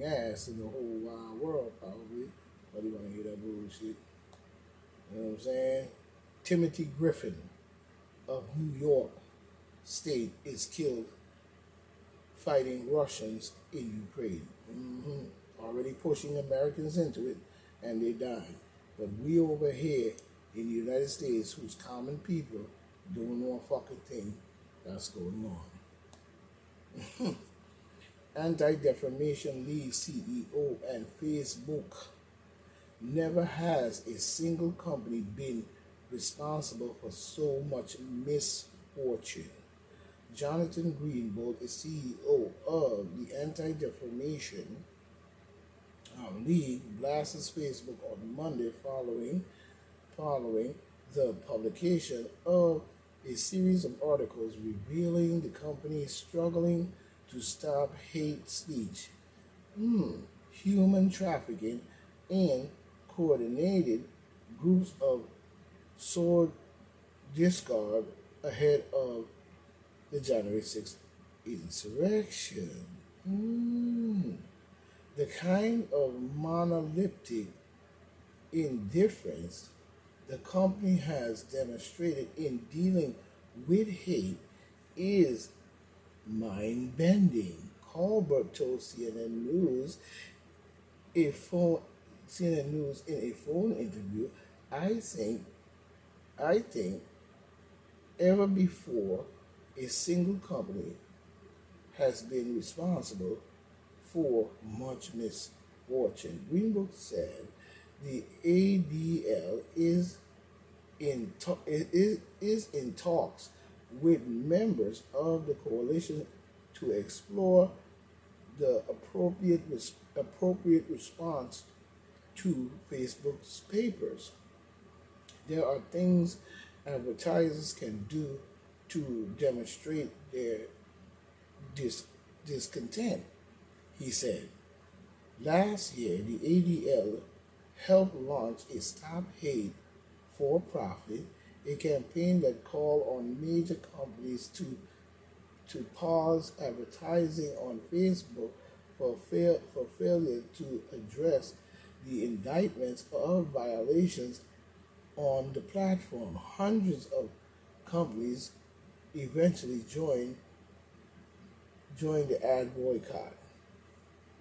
ass in the whole wide world, probably. But you want to hear that bullshit. You know what I'm saying? Timothy Griffin of New York State is killed fighting Russians in Ukraine. Already pushing Americans into it, and they died. But we over here in the United States, who's common people, doing one fucking thing that's going on. Anti-Defamation League CEO and Facebook. Never has a single company been responsible for so much misfortune. Jonathan Greenberg is CEO of the Anti-Defamation League, blasts Facebook on Monday following the publication of a series of articles revealing the company is struggling to stop hate speech, human trafficking, and coordinated groups of sword discard ahead of the January 6th insurrection. The kind of monolithic indifference the company has demonstrated in dealing with hate is mind-bending. Colbert told CNN News in a phone interview, I think ever before a single company has been responsible for much misfortune. Greenberg said the ADL is in talks with members of the coalition to explore the appropriate response to Facebook's papers. There are things advertisers can do to demonstrate their discontent, he said. Last year, the ADL helped launch a Stop Hate for profit, a campaign that called on major companies to pause advertising on Facebook for failure to address the indictments of violations on the platform. Hundreds of companies eventually joined the ad boycott.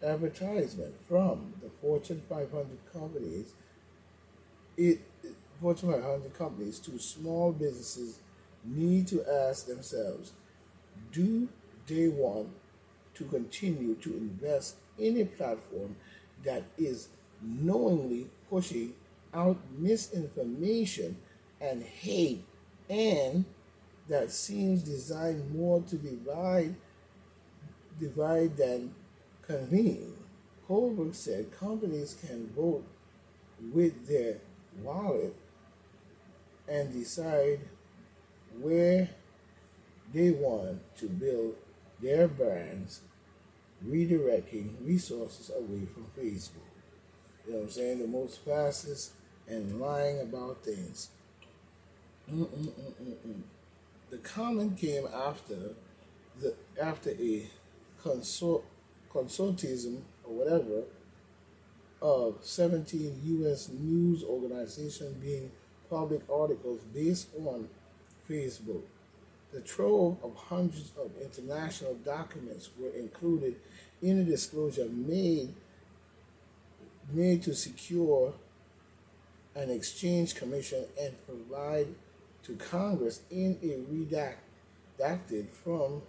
Advertisement from the Fortune 500 companies, Fortune 500 companies to small businesses need to ask themselves, do they want to continue to invest in a platform that is knowingly pushing out misinformation and hate, and that seems designed more to divide than convene? Holberg said companies can vote with their wallet and decide where they want to build their brands, redirecting resources away from Facebook. You know what I'm saying? The most fastest and lying about things. The comment came after a consortium or whatever of 17 U.S. news organizations being public articles based on Facebook. The trove of hundreds of international documents were included in a disclosure made to secure an exchange commission and provide to Congress in a redacted form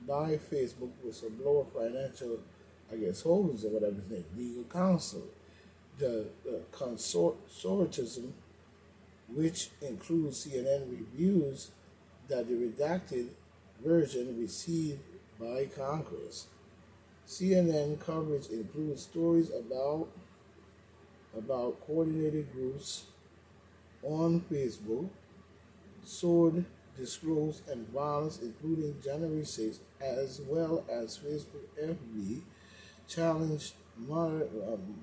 by Facebook whistleblower financial, holdings or whatever his name, legal counsel. The consortium, which includes CNN, reviews that the redacted version received by Congress. CNN coverage includes stories about coordinated groups on Facebook, sword disclosed, and violence, including January 6th, as well as Facebook FB challenged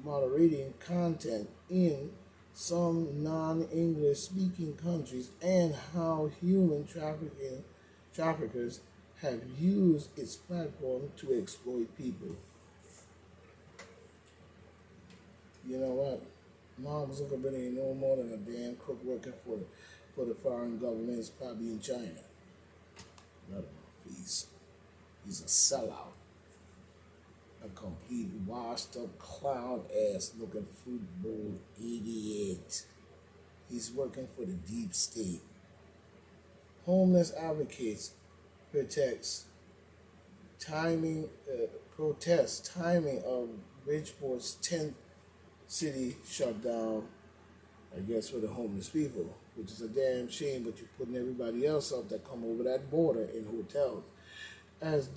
moderating content in some non-English speaking countries, and how human traffickers have used its platform to exploit people. You know what? Mark Zuckerberg ain't no more than a damn crook working for the foreign governments, probably in China. Not enough. He's a sellout, a complete washed up clown ass looking football idiot. He's working for the deep state. Homeless advocates protects timing protest timing of Bridgeport's 10th city shutdown, I guess, for the homeless people, which is a damn shame. But you're putting everybody else up that come over that border in hotels. As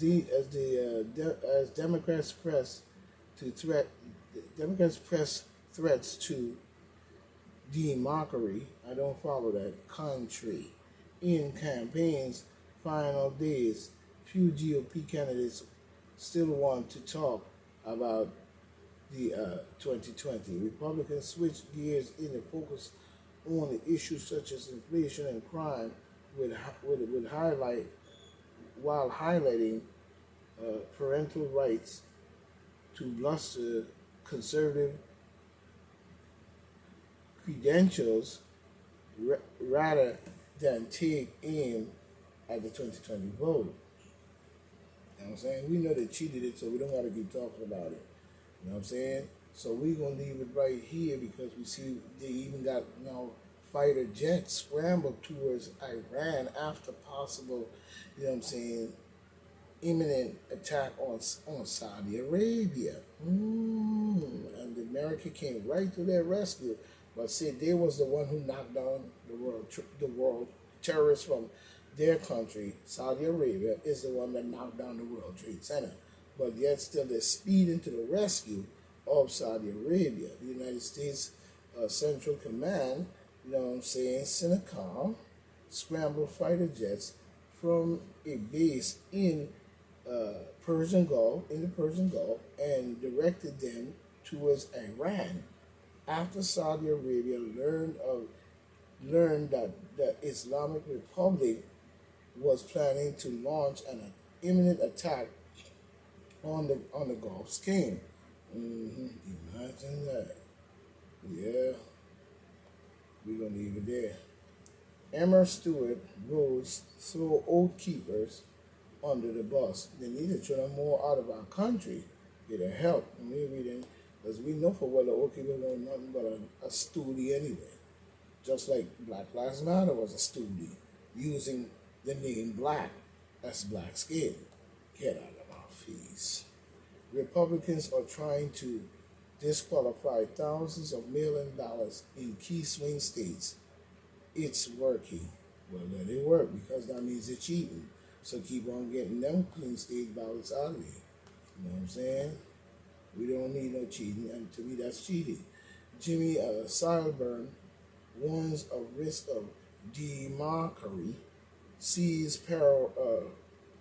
Democrats press to threat, Democrats press threats to democracy. I don't follow that country in campaigns final days. Few GOP candidates still want to talk about the 2020. Republicans switch gears in the focus on the issues such as inflation and crime, with highlight while highlighting parental rights to bluster conservative credentials rather than take aim at the 2020 vote. You know what I'm saying? We know they cheated it, so we don't got to keep talking about it. You know what I'm saying? So we're going to leave it right here because we see they even got fighter jets scrambled towards Iran after possible, you know what I'm saying, imminent attack on Saudi Arabia. And America came right to their rescue, but said they was the one who knocked down the world terrorists from their country. Saudi Arabia is the one that knocked down the World Trade Center, but yet still they're speeding to the rescue of Saudi Arabia. The United States Central Command, you know what I'm saying, CENTCOM, scrambled fighter jets from a base in Persian Gulf, and directed them towards Iran after Saudi Arabia learned that the Islamic Republic was planning to launch an imminent attack on the Gulf Stream. Imagine that. Yeah, we're gonna leave it there. Emma Stewart Rhodes throw oath keepers under the bus. They need to turn them more out of our country. Get a help. And we're reading, because we know for well the oath keepers were nothing but a stoolie anyway. Just like Black Lives Matter was a stoolie, using the name Black as black skin. Get out of our face. Republicans are trying to disqualify thousands of mail-in ballots in key swing states. It's working. Well, let it work, because that means they're cheating. So keep on getting them clean state ballots out of there. You know what I'm saying? We don't need no cheating, and to me that's cheating. Jimmy Seilburn warns of risk of democracy, sees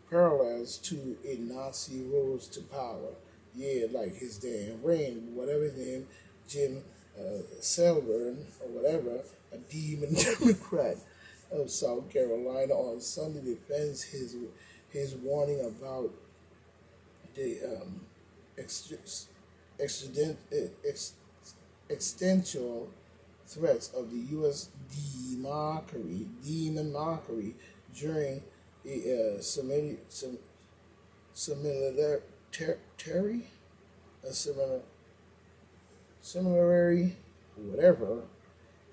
parallels to a Nazi rose to power. Yeah, like his damn reign, whatever his name, Jim Seilburn or whatever, a demon Democrat of South Carolina, on Sunday defends his warning about the existential threats of the U.S. demon mockery during a similarity, whatever,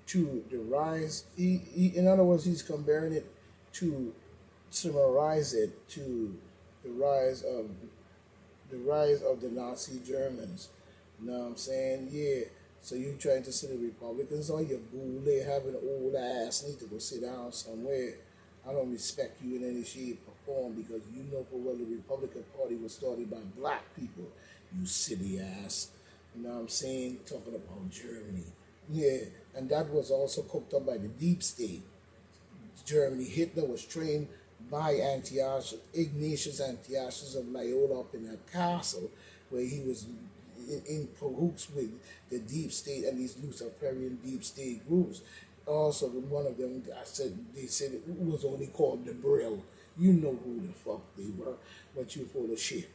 to the rise. In other words, he's comparing it to summarize it to the rise of the Nazi Germans. You know what I'm saying? Yeah. So you trying to say the Republicans on your boo, they have an old ass, need to go sit down somewhere. I don't respect you in any shape or form, because you know for well the Republican Party was started by black people, you silly ass. You know what I'm saying? Talking about Germany. Yeah, and that was also cooked up by the deep state. Germany, Hitler was trained by Ignatius Antiochus of Loyola up in a castle where he was in cahoots with the deep state and these Luciferian deep state groups. Also, one of them, they said it was only called the Brill. You know who the fuck they were, but you full of shit.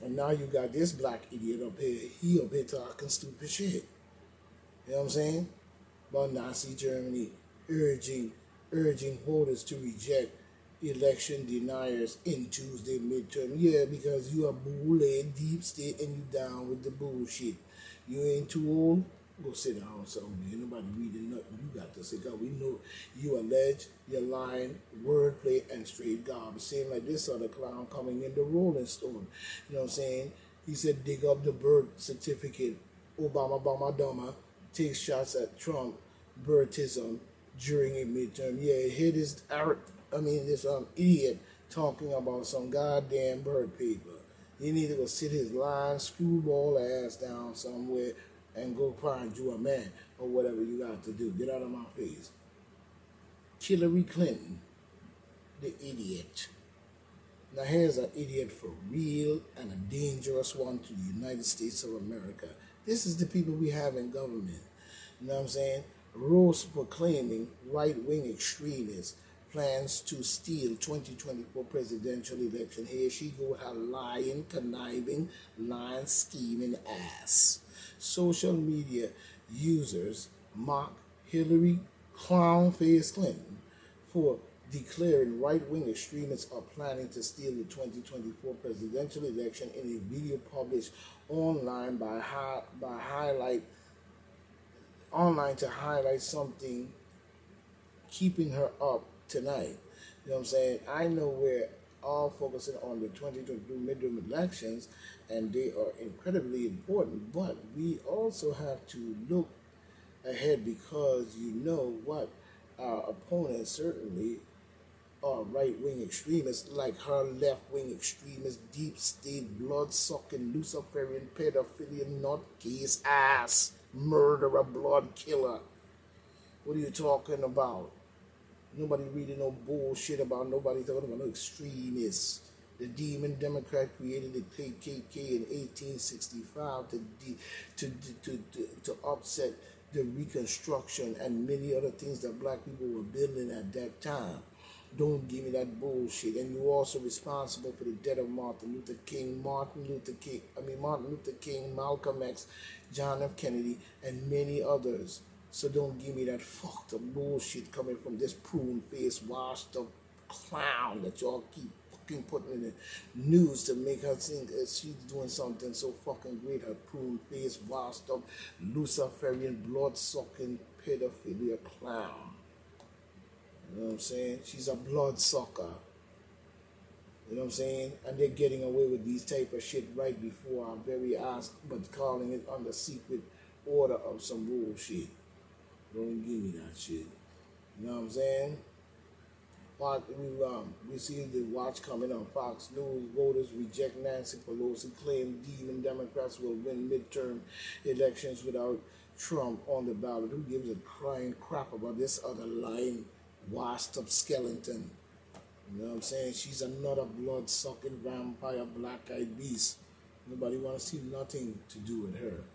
And now you got this black idiot up here. He up here talking stupid shit. You know what I'm saying? About Nazi Germany urging voters to reject election deniers in Tuesday midterm. Yeah, because you are bullied deep state and you down with the bullshit. You ain't too old. Go sit down somewhere. Ain't nobody reading nothing you got to say. God, we know you allege, you're lying, wordplay, and straight garbage. Same like this other clown coming in the Rolling Stone. You know what I'm saying? He said, dig up the birth certificate. Obama, Dama takes shots at Trump birthism during a midterm. Yeah, here this idiot talking about some goddamn bird paper. He need to go sit his lying screwball ass down somewhere and go find you a man or whatever you got to do. Get out of my face. Hillary Clinton, the idiot. Now here's an idiot for real and a dangerous one to the United States of America. This is the people we have in government. You know what I'm saying? Rose proclaiming right-wing extremists plans to steal 2024 presidential election. Here she go with her lying, conniving, lying, scheming ass. Social media users mock Hillary Clownface Clinton for declaring right-wing extremists are planning to steal the 2024 presidential election in a video published online to highlight something keeping her up tonight. You know what I'm saying? I know we're all focusing on the 2022 midterm elections, and they are incredibly important, but we also have to look ahead because you know what our opponents certainly are right-wing extremists, like her left-wing extremist, deep state, blood-sucking, Luciferian, pedophilia, nutcase, ass, murderer, blood killer. What are you talking about? Nobody reading no bullshit about nobody talking about no extremists. The demon Democrat created the KKK in 1865 to upset the Reconstruction and many other things that black people were building at that time. Don't give me that bullshit. And you're also responsible for the death of Martin Luther King, Malcolm X, John F. Kennedy, and many others. So don't give me that fucked up bullshit coming from this prune-faced, washed-up clown that y'all keep fucking putting in the news to make her think that she's doing something so fucking great. Her prune-faced, washed-up, Luciferian, blood-sucking, pedophilia clown. You know what I'm saying? She's a bloodsucker. You know what I'm saying? And they're getting away with these type of shit right before our very eyes, but calling it under secret order of some bullshit. Don't give me that shit. You know what I'm saying? We see the watch coming on Fox News. Voters reject Nancy Pelosi. Claim demon Democrats will win midterm elections without Trump on the ballot. Who gives a crying crap about this other lying, washed up skeleton? You know what I'm saying? She's another blood-sucking vampire, black-eyed beast. Nobody wants to see nothing to do with her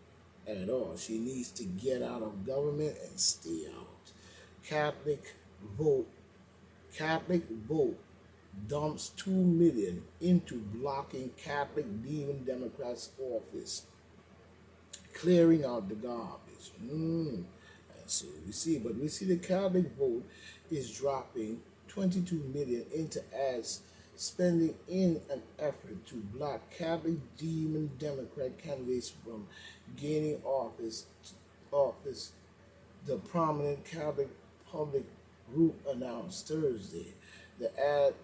at all. She needs to get out of government and stay out. Catholic vote dumps $2 million into blocking Catholic demon Democrats' office, clearing out the garbage. And so we see the Catholic vote is dropping $22 million into ads spending in an effort to block Catholic demon Democrat candidates from gaining office. The prominent Catholic public group announced Thursday. The ad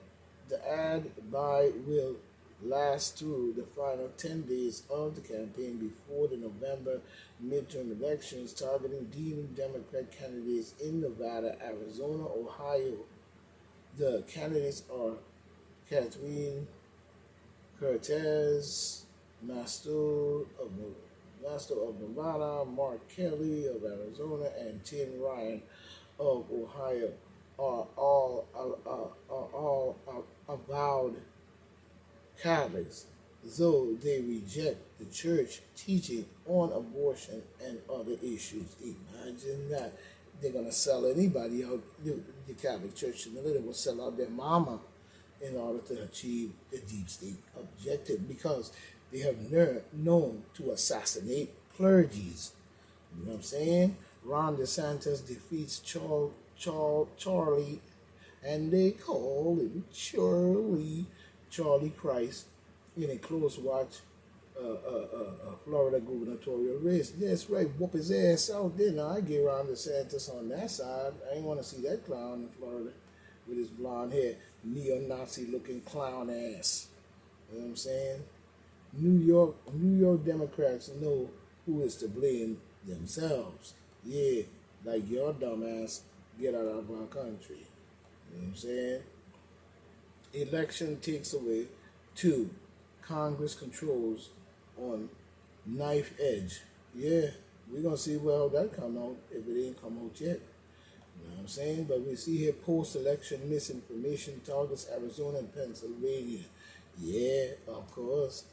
buy will last through the final 10 days of the campaign before the November midterm elections, targeting demon Democrat candidates in Nevada, Arizona, Ohio. The candidates are Catherine Cortez Masto of Nevada, Mark Kelly of Arizona, and Tim Ryan of Ohio are all avowed Catholics, though they reject the church teaching on abortion and other issues. Imagine that. They're going to sell anybody out, the Catholic Church, and they will sell out their mama. in order to achieve the deep state objective, because they have known to assassinate clergies. You know what I'm saying? Ron DeSantis defeats Charlie, and they call him Charlie Christ, in a close watch Florida gubernatorial race. That's right, whoop his ass out there. Now, I get Ron DeSantis on that side. I ain't want to see that clown in Florida with his blonde hair, neo-Nazi looking clown ass. You know what I'm saying? New York Democrats know who is to blame themselves. Yeah, like your dumbass, get out of our country. You know what I'm saying? Election takes away. 2, Congress controls on knife edge. Yeah, we're going to see well that come out if it ain't come out yet. You know what I'm saying? But we see here post-election misinformation targets Arizona and Pennsylvania. Yeah, of course.